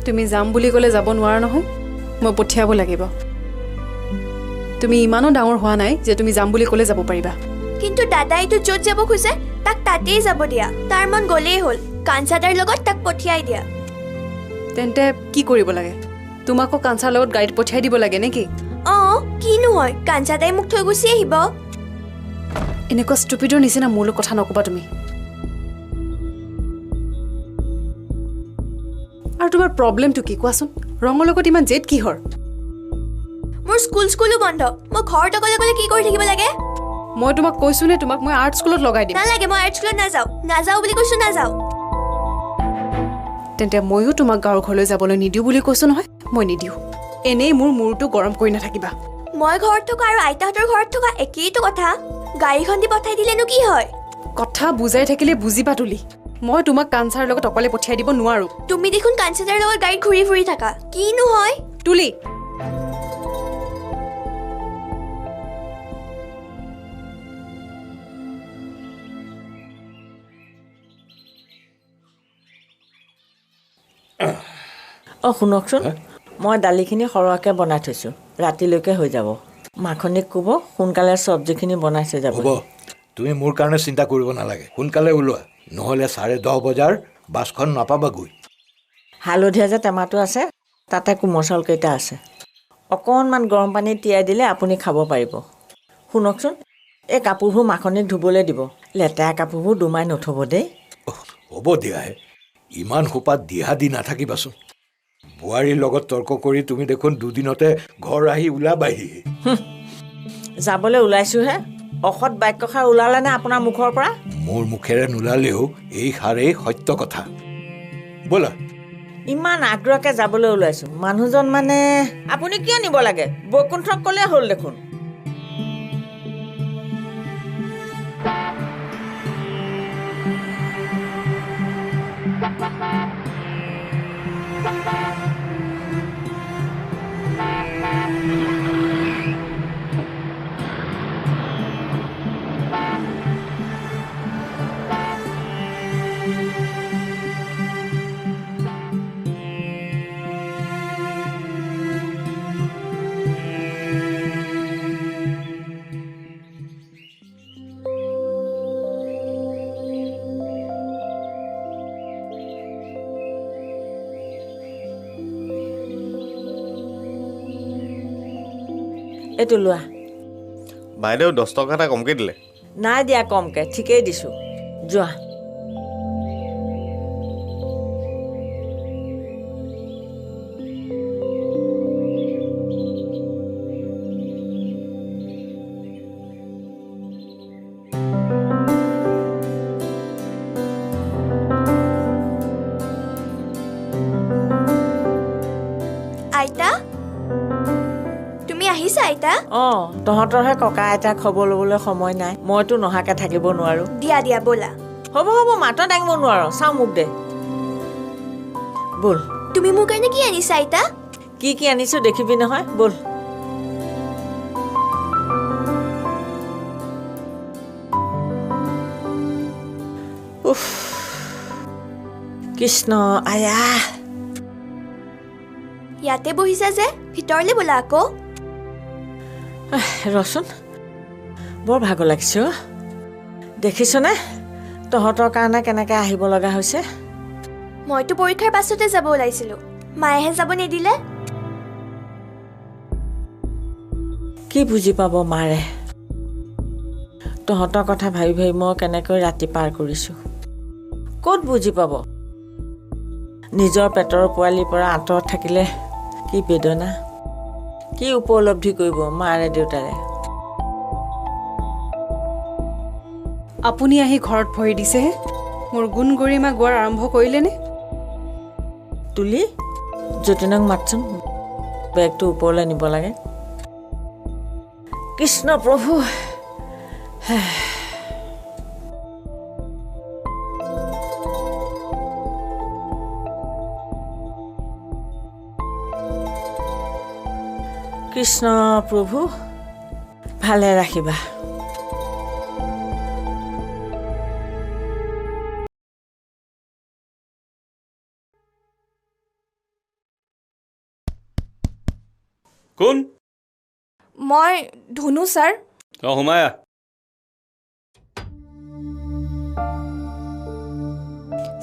তুমি যাম বুলি ক'লে যাব নোৱাৰা নহয় মই পঠিয়াব লাগিব তুমি ইমানো ডাঙৰ হোৱা নাই যে তুমি যাম বুলি ক'লে যাব পাৰিবা কিন্তু দাদাইটো য'ত যাব খোজে তাক তাতেই যাব দিয়া তাৰ মন গ'লেই হ'ল কাঞ্চাদাৰ লগত তাক পঠিয়াই দিয়া তেন্তে কি কৰিব লাগে তোমাকো কাঞ্চাৰ লগত গাইড পঠিয়াই দিব লাগে নেকি কিনো হয় কাঞ্চাদাই মোক থৈ গুচি আহিব এনেকুৱা ষ্টুপিডৰ নিচিনা মোৰ লগত কথা নকবা তুমি আৰু তোমাৰ প্ৰব্লেমটো কি কোৱাচোন ৰঙৰ লগত ইমান জেদ কিহৰ মোৰ স্কুলো বন্ধ মই ঘৰত অকলে অকলে কি কৰি থাকিব লাগে মই তোমাক কৈছো নে তোমাক মই আৰ্ট স্কুলত লগাই দিম নালাগে মই আৰ্ট স্কুলত নাযাওঁ বুলি কৈছো নাযাওঁ তেন্তে ময়ো তোমাক গাঁৱৰ ঘৰলৈ যাবলৈ নিদিওঁ বুলি কৈছো নহয় মই নিদিওঁ এনেই মোৰ মূৰটো গৰম কৰি নাথাকিবা মই ঘৰত থকা আৰু আইতাহঁতৰ ঘৰত থকা একেইটো কথা গাড়ীখন দি পঠাই দিলেনো কি হয় কথা বুজাই থাকিলে বুজিবা তুলি মই তোমাক কাঞ্চাৰ লগত অকলে পঠিয়াই দিব নোৱাৰো তুমি দেখোন কাঞ্চাদাৰ লগত গাড়ীত ঘূৰি ফুৰি থাকা কিনো হয় তুলি শুনকচোন মই দালিখিনি সৰহকৈ বনাই থৈছোঁ ৰাতিলৈকে হৈ যাব মাখনিক ক'ব সোনকালে চব্জিখিনি বনাই থৈ যাব হ'ব তুমি মোৰ কাৰণে চিন্তা কৰিব নালাগে সোনকালে ওলোৱা নহ'লে 10:30 বজাৰ বাছখন নাপাবাগৈ হালধীয়া যে টেমাটো আছে তাতে কোমল চাউলকেইটা আছে অকণমান গৰম পানীত তিয়াই দিলে আপুনি খাব পাৰিব শুনকচোন এই কাপোৰবোৰ মাখনিক ধুবলৈ দিব লেতেৰা কাপোৰবোৰ দুমাই নথ'ব দেই হ'ব দিয়াহে ইমান সোপাত দিহা দি নাথাকিবাচোন বোৱাৰীৰ লগত তৰ্ক কৰি তুমি দেখোন দুদিনতে ঘৰ আহি ওলাবাহি যাবলৈ ওলাইছোঁহে অসৎ বাক্যষাৰ ওলালেনে আপোনাৰ মুখৰ পৰা মোৰ মুখেৰে নোলালেও এই সাৰেই সত্য কথা ব'লা ইমান আগ্ৰহকৈ যাবলৈ ওলাইছোঁ মানুহজন মানে আপুনি কিয় নিব লাগে বৈকুণ্ঠক ক'লে হ'ল দেখোন এইটো লোৱা বাইদেউ 10 টকা এটা কমকৈ দিলে নাই দিয়া কমকৈ ঠিকেই দিছোঁ যোৱা আইতা তুমি আহিছা আইতা তহঁতৰহে ককা আইতাক খবৰ ল'বলৈ সময় নাই মইতো নহাকৈ থাকিব নোৱাৰোঁ দিয়া ব'লা হ'ব মাত্ৰ দাঙিব নোৱাৰো চাওঁ মোক দে ব'ল তুমি মোৰ কাৰণে কি আনিছা আইতা কি আনিছোঁ দেখিবি নহয় ব'ল উফ কৃষ্ণ আয়া ইয়াতে বহিছা যে ভিতৰলৈ ব'লা আকৌ ৰচোন বৰ ভাগৰ লাগিছে দেখিছনে তহঁতৰ কাৰণে কেনেকৈ আহিব লগা হৈছে মইতো পৰীক্ষাৰ পাছতে যাব ওলাইছিলোঁ মায়েহে যাব নিদিলে কি বুজি পাব মাৰে তহঁতৰ কথা ভাবি ভাবি মই কেনেকৈ ৰাতি পাৰ কৰিছোঁ ক'ত বুজি পাব নিজৰ পেটৰ পোৱালিৰ পৰা আঁতৰত থাকিলে কি বেদনা কি উপলব্ধি কৰিব মাৰে দেউতাৰে আপুনি আহি ঘৰত ভৰি দিছেহে মোৰ গুণ গৰিমা গোৱাৰ আৰম্ভ কৰিলেনে তুলি যতীনক মাতচোন বেগটো ওপৰলৈ নিব লাগে কৃষ্ণ প্ৰভু কৃষ্ণ প্ৰভু ভালে ৰাখিবা কোন? মই ধুনু ছাৰ। অঁ সোমায়া।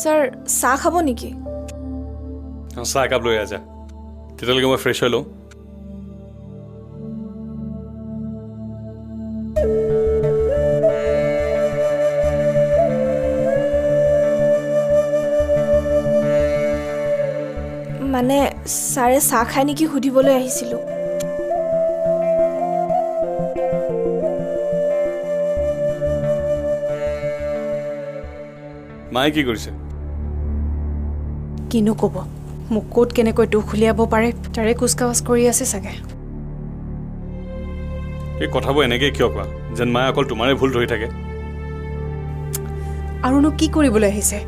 ছাৰ চাহ খাব নেকি? অঁ চাহ একাপ লৈ আছা। তেতিয়ালৈকে মই ফ্ৰেছ হৈ লওঁ। মানে ছাৰে চাহ খাই নেকি সুধিবলৈ আহিছিলোঁ। মায়ে কি কৰিছে? কিনো ক'ব, মোক ক'ত কেনেকৈ দুখ উলিয়াব পাৰে তাৰে কুচকাৱাচ কৰি আছে চাগে। এই কথাবোৰ এনেকৈ কিয় কোৱা যেন মায়ে অকল তোমাৰে ভুল ধৰি থাকে? আৰুনো কি কৰিবলৈ আহিছে?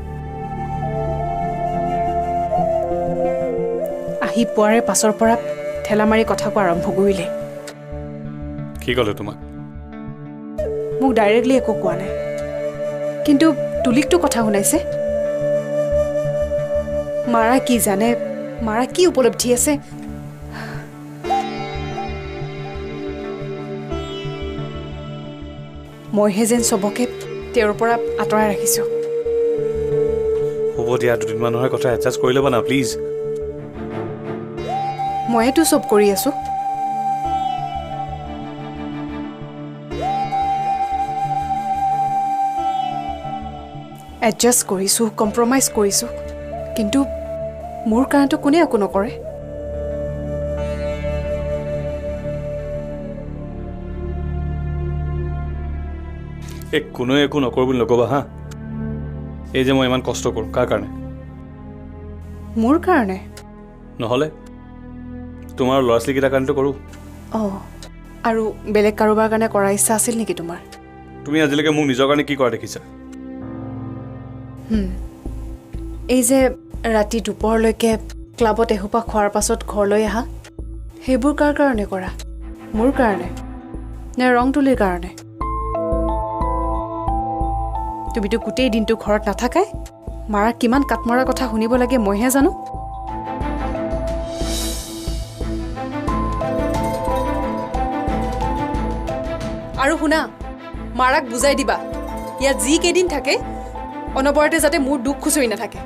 আহি পোৱাৰে পাছৰ পৰা ঠেলা মাৰি কথা কোৱা আৰম্ভ কৰিলে। কি ক'লে তোমাক? মোক ডাইৰেক্টলি একো কোৱা নাই, কিন্তু তুলিকটো কথা শুনাইছে। মাৰা কি জানে, মাৰা কি উপলব্ধি আছে। মইহে যেন চবকে তেওঁৰ পৰা আঁতৰাই ৰাখিছোঁ। হ'ব দিয়া, দুদিনমানৰ কথা এডজাষ্ট কৰি ল'বা না প্লিজ। ময়েতো চব কৰি আছোঁ। এডজাষ্ট কৰিছোঁ, কম্প্ৰমাইজ কৰিছোঁ, কিন্তু মোৰ কাৰণেতো কোনে একো নকৰে। এই কোনোৱে একো নকৰোঁ বুলি নক'বা হা। এই যে মই ইমান কষ্ট কৰোঁ কাৰ কাৰণে? মোৰ কাৰণে? নহ'লে তোমাৰ ল'ৰা ছোৱালীকেইটাৰ কাৰণেতো কৰোঁ। অঁ, আৰু বেলেগ কাৰোবাৰ কাৰণে কৰাৰ ইচ্ছা আছিল নেকি তোমাৰ? তুমি আজিলৈকে মোক নিজৰ কাৰণে কি কৰা দেখিছা? এই যে ৰাতি দুপৰলৈকে ক্লাবত এসোপা খোৱাৰ পাছত ঘৰলৈ আহা, সেইবোৰ কাৰ কাৰণে কৰা? মোৰ কাৰণে নে ৰং তুলিৰ কাৰণে? তুমিতো গোটেই দিনটো ঘৰত নাথাকাই। মাৰা কিমান কাটমৰা কথা শুনিব লাগে মইহে জানো। আৰু শুনা, মাৰাক বুজাই দিবা ইয়াত যি কেইদিন থাকে অনবৰতে যাতে মোৰ দুখ খুচৰি নাথাকে।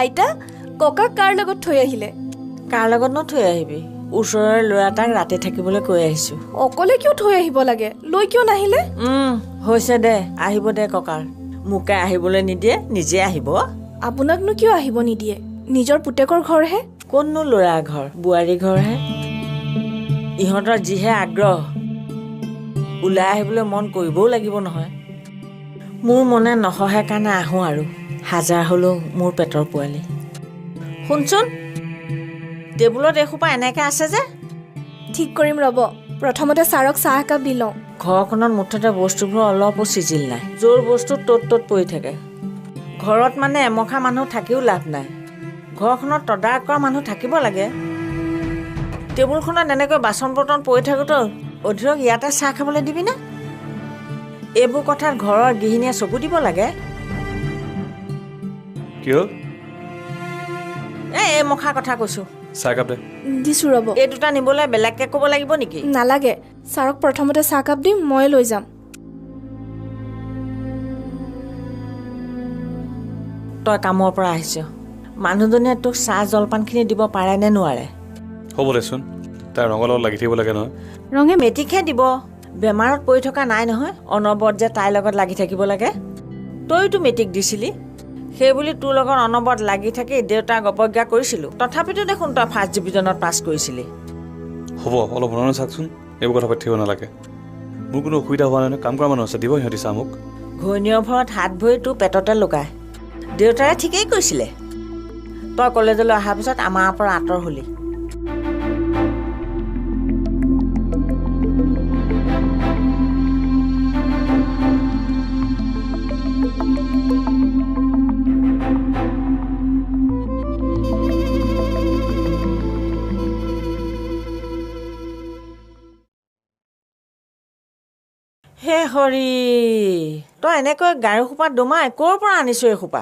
আইতা, ককাক কাৰ লগত থৈ আহিলে? কাৰ লগতনো থৈ আহিবি? ওচৰৰে ল'ৰা এটাক ৰাতি থাকিবলৈ কৈ আহিছোঁ। অকলে কিয় থৈ আহিব লাগে? লৈ কিয় নাহিলে? হৈছে দে, আহিব দে ককাৰ। মোকে আহিবলৈ নিদিয়ে, নিজে আহিব। আপোনাকনো কিয় আহিব নিদিয়ে? নিজৰ পুতেকৰ ঘৰহে। কোননো ল'ৰা ঘৰ? বোৱাৰী ঘৰহে। ইহঁতৰ যিহে আগ্ৰহ, ওলাই আহিবলৈ মন কৰিবও লাগিব নহয়। মোৰ মনে নসহে কাৰণে আহোঁ আৰু। হাজাৰ হ'লেও মোৰ পেটৰ পোৱালি। শুনচোন, টেবুলত এসোপা এনেকৈ আছে যে? ঠিক কৰিম ৰ'ব, প্ৰথমতে ছাৰক চাহ একাপ দি লওঁ। ঘৰখনত মুঠতে বস্তুবোৰ অলপো চিজিল নাই। য'ৰ বস্তু ত'ত ত'ত পৰি থাকে। ঘৰত মানে এমখা মানুহ থাকিও লাভ নাই। ঘৰখনত তদাৰক কৰা মানুহ থাকিব লাগে। টেবুলখনত এনেকৈ বাচন বৰ্তন পৰি থাকোঁতো অধীৰক ইয়াতে চাহ খাবলৈ দিবিনে? এইবোৰ কথাত ঘৰৰ গৃহিণীয়ে চকু দিব লাগে। কি হ'ল? এই মখা কথা কৈছোঁ। চাহকাপ দে। দিছোঁ ৰ'ব। এই দুটা নিবলৈ বেলেগকৈ ক'ব লাগিব নেকি? নালাগে, ছাৰক প্ৰথমতে চাহকাপ দিম, মই লৈ যাম। তই কামৰ পৰা আহিছ, মানুহজনীয়ে তোক চাহ জলপানখিনি দিব পাৰে নে নোৱাৰে? হ'ব দেচোন, তাই ৰঙৰ লগত লাগি থাকিব লাগে নহয়। ৰঙে মেট্ৰিকহে দিব, বেমাৰত পৰি থকা নাই নহয়। অনবৰত যে তাইৰ লগত লাগি থাকিব লাগে। তইতো মেট্ৰিক দিছিলি, সেইবুলি তোৰ লগত অনবৰত লাগি থাকি দেউতাক অৱজ্ঞা কৰিছিলোঁ। তথাপিতো দেখোন তই ফাৰ্ষ্ট ডিভিজনত পাছ কৰিছিলি। হ'ব, অলপ মনত চাওকচোন, এইবোৰ কথা পাতি থাকিব নালাগে। মোৰ কোনো অসুবিধা হোৱা নাই, কাম কৰা মানুহ আছে, দিব সিহঁতি চাহ মোক। ঘৈণীয়েৰ ভৰত হাত ভৰি তোৰ পেটতে লুকাই। দেউতাৰে ঠিকেই কৈছিলে, তই কলেজলৈ অহাৰ পিছত আমাৰ পৰা আঁতৰ হলি। হে হৰি তই এনেকৈ গাৰু সোপা দুমাই ক'ৰ পৰা আনিছ এই সোপা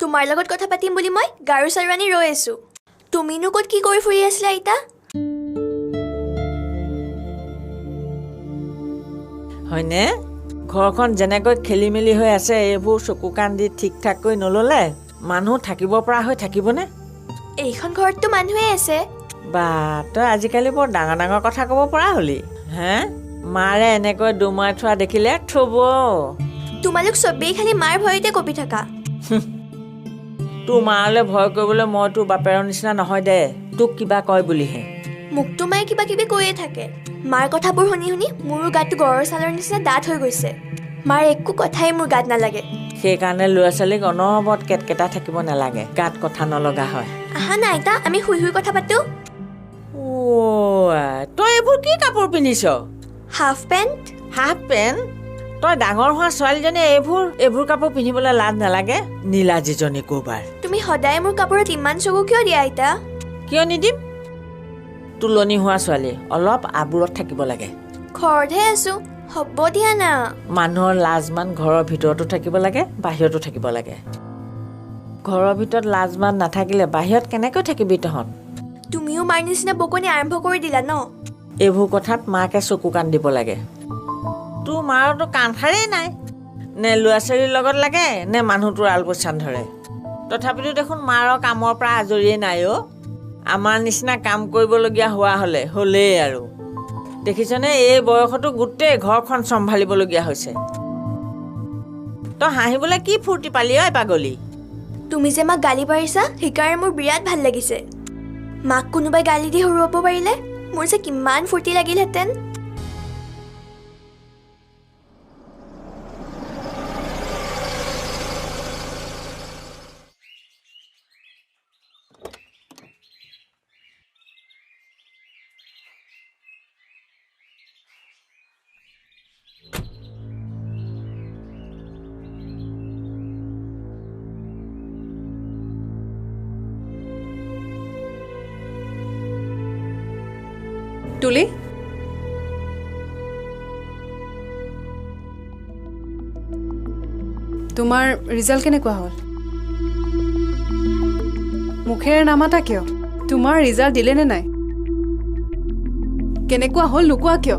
তোমাৰ লগত কথা পাতিম বুলি মই গাৰু চাৰু আনি ৰৈ আছো তুমিনো ক'ত কি কৰি ফুৰি আছিলা আইতা হয়নে ঘৰখন যেনেকৈ খেলি মেলি হৈ আছে এইবোৰ চকু কাণ দি ঠিক ঠাককৈ নল'লে মানুহ থাকিব পৰা হৈ থাকিবনে এইখন ঘৰততো মানুহে আছে বা তই আজিকালি বৰ ডাঙৰ ডাঙৰ কথা ক'ব পৰা হলি হে মাৰে এনেকৈ দুমাই থোৱা দেখিলে থব তোমালোক চবেই খালি মাৰ ভয়তে কঁপি থাকা তোৰ মালৈ ভয় কৰিবলৈ মই তোৰ বাপেৰৰ নিচিনা নহয় দে তোক কিবা কয় বুলিহে মোকতো মায়ে কিবা কিবি কৈয়ে থাকে মাৰ কথাবোৰ শুনি শুনি মোৰো গাটো গড়ৰ ছালৰ নিচিনা ডাঠ হৈ গৈছে মাৰ একো কথাই মোৰ গাত নালাগে সেইকাৰণে ল'ৰা ছোৱালীক অনবৰত কেটকেটা থাকিব নালাগে গাত কথা নলগা হয় আহা না আইতা আমি শুই শুই কথা পাতো তই এইবোৰ কি কাপোৰ পিন্ধিছ হাফ পেণ্ট হাফ পেণ্ট তই ডাঙৰ হোৱা ছোৱালীজনী এইবোৰ কাপোৰ পিন্ধিবলৈ লাজ নালাগে নীলাজীজনী ক'ৰবাৰ তুমি সদায় মোৰ কাপোৰত ইমান চকু কিয় দিয়া আইতা কিয় নিদিম তুলনি হোৱা ছোৱালী অলপ আবুৰত থাকিব লাগে ঘৰতহে আছো হ'ব দিয়া না মানুহৰ লাজমান ঘৰৰ ভিতৰতো থাকিব লাগে বাহিৰতো থাকিব লাগে ঘৰৰ ভিতৰত লাজমান নাথাকিলে বাহিৰত কেনেকৈ থাকিবি তহঁত তুমিও মাৰ নিচিনা বকনি আৰম্ভ কৰি দিলা ন এইবোৰ কথাত মাকে চকু কাণ দিব লাগে তোৰ মাৰতো কাণষাৰেই নাই নে ল'ৰা ছোৱালীৰ লগত লাগে নে মানুহটোৰ আলপৈচান ধৰে তথাপিতো দেখোন মাৰৰ কামৰ পৰা আজৰিয়ে নাই অ' আমাৰ নিচিনা কাম কৰিবলগীয়া হ'লেই আৰু দেখিছনে এই বয়সতো গোটেই ঘৰখন চম্ভালিবলগীয়া হৈছে তই হাঁহিবলৈ কি ফূৰ্তি পালি ঐ পাগলী তুমি যে মাক গালি পাৰিছা সেইকাৰণে মোৰ বিৰাট ভাল লাগিছে মাক কোনোবাই গালি দি হৰুৱাব পাৰিলে মোৰ যে কিমান ফূৰ্তি লাগিলহেঁতেন তুলি তোমাৰ ৰিজাল্ট কেনেকুৱা হ'ল মুখেৰে নামাতা কিয় তোমাৰ ৰিজাল্ট দিলে নে নাই কেনেকুৱা হ'ল নোকোৱা কিয়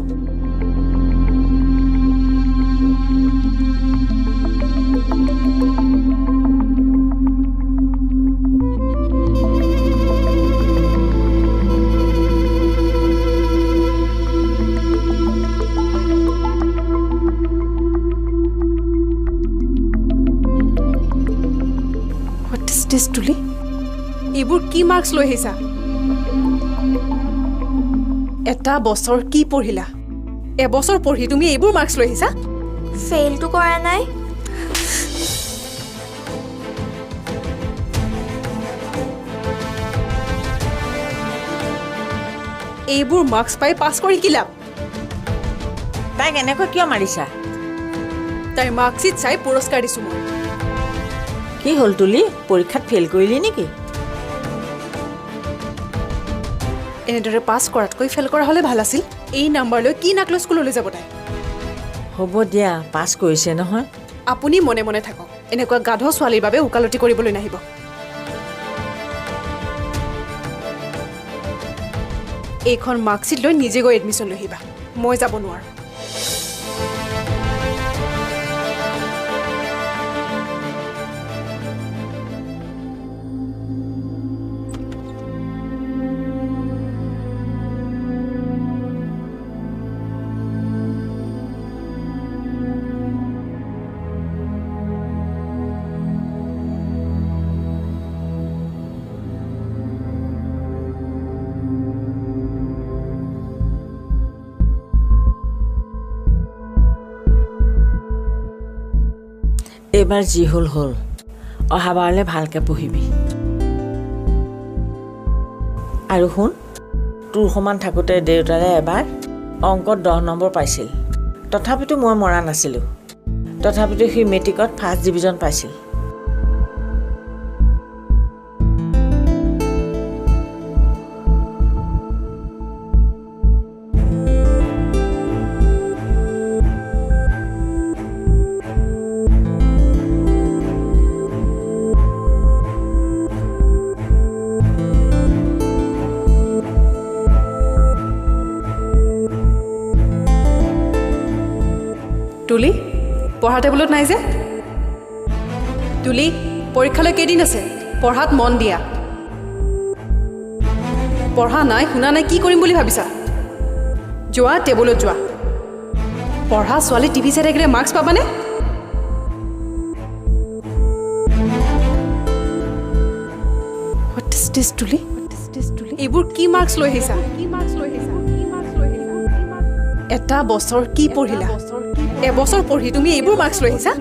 তুলি এইবোৰ কি মাৰ্কছ লৈ আহিছা এটা বছৰ কি পঢ়িলা এবছৰ পঢ়ি তুমি এইবোৰ মাৰ্কছ লৈ আহিছা ফেইলটো কৰা নাই এইবোৰ মাৰ্কছ পাই পাছ কৰি কি লাভ তাইক এনেকৈ কিয় মাৰিছা তাইৰ মাৰ্কশ্বিট চাই পুৰস্কাৰ দিছো মই কি হ'ল তুলি পৰীক্ষাত ফেইল কৰিলি নেকি এনেদৰে পাছ কৰাতকৈ ফেইল কৰা হ'লে ভাল আছিল এই নাম্বাৰ লৈ কি নাকলৈ স্কুললৈ যাব তাই হ'ব দিয়া পাছ কৰিছে নহয় আপুনি মনে মনে থাকক এনেকুৱা গাধ ছোৱালীৰ বাবে উকালতি কৰিবলৈ নাহিব এইখন মাৰ্কশ্বিট লৈ নিজে গৈ এডমিশ্যন লৈ আহিবা মই যাব নোৱাৰো এইবাৰ যি হ'ল অহাবাৰলৈ ভালকৈ পঢ়িবি আৰু শুন তোৰ সমান থাকোঁতে দেউতাৰে এবাৰ অংকত 10 নম্বৰ পাইছিল তথাপিতো মই মৰা নাছিলোঁ তথাপিতো সি মেট্ৰিকত ফাৰ্ষ্ট ডিভিজন পাইছিল তুলি পঢ়া টেবুলত নাই যে তুলি পৰীক্ষালৈ কেইদিন আছে পঢ়াত মন দিয়া পঢ়া নাই শুনা নাই কি কৰিম বুলি ভাবিছা যোৱা টেবুলত যোৱা পঢ়া ছোৱালী টিভি চাই থাকিলে মাৰ্কছ পাবানে What is this, তুলি এইবোৰ কি মাৰ্কছ লৈ আহিছা এটা বছৰ কি পঢ়িলা এবছৰ পঢ়ি তুমি এইবোৰ মাৰ্কছ লৈ আহিছা